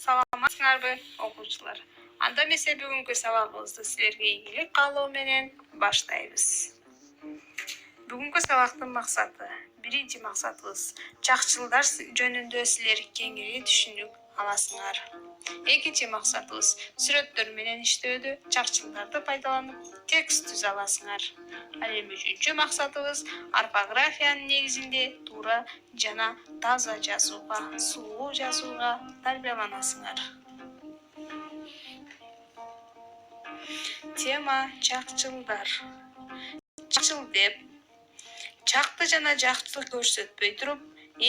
Саламатсыңарбы окуучулар? Анда эмесе бүгүнкү сабагыбызды силерге ийгилик каалоо менен баштайбыз. Бүгүнкү сабактын максаты, биринчи максатыбыз чакчылдар жөнүндө силер кеңири түшүнүк аласыңар. Экинчи максатыбыз сүрөттөр менен иштөөдө чакчылдарды пайдаланып текст түзө аласыңар. Ал эми үчүнчү максатыбыз орфографиянын негизинде туура жана таза жазууга, сулуу жазууга тарбияланасыңар. Тема чакчылдар. Чакчыл деп чакты жана жакты көрсөтпөй туруп,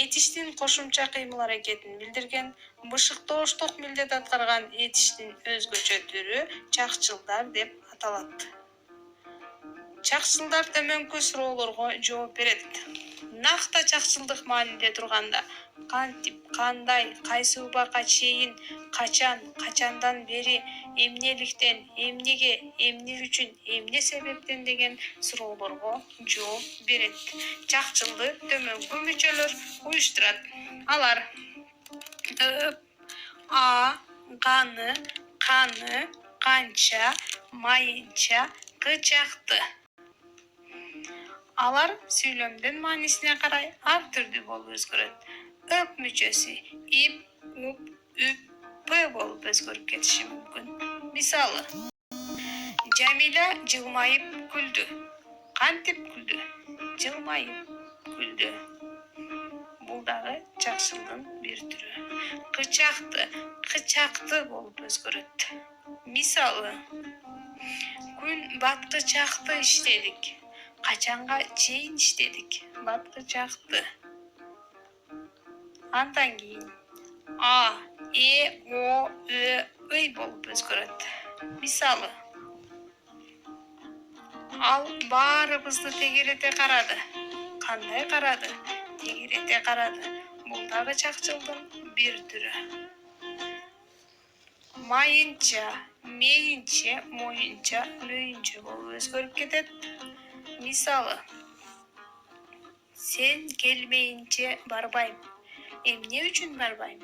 этиштин кошумча кыймыл-аракетин билдирген, бышыктооштук милдет аткарган этиштин өзгөчө түрү чакчылдар деп аталат. Чакчылдар төмөнкү суроолорго жооп берет. Накта чакчылдык маанинде турганда, кантип, кандай, кайсы убакка чейин, качан, качандан бери, эмнеликтен, эмнеге, эмне үчүн, эмне себептен деген суроолорго жооп берет. Чакчылды төмөнкү мүчөлөр уюштурат. Алар өп, а, ганы, каны, канча, майынча, кычакты. Алар сүйлөмдүн маанисине карай ар түрдүү болуп өзгөрөт. Өп мүчөсү ип, уп, үп, п болуп өзгөрүп кетиши мүмкүн. Мисалы: Жамиля жылмайып күлдү. Кантип күлдү? Жылмайып күлдү. Бул дагы чакчылдын бир түрү. Кычакты, кычакты болуп өзгөрөт. Мисалы: Күн баткычакты иштедик. Качанга чейин иштедик? Баткычакты. Андан кийин а, э, о, ö, ый болуп өзгөрөт. Мисалы: Ал баарыбызды тегерете карады. Кандай карады? Тегерете карады. Бул дагы чакчылдын бир түрү. Майынча, мейинче, моюнча, мөйүнчө болуп өзгөрүп кетет. Мисалы: Сен келмейинче барбайм. Эмне үчүн барбайм?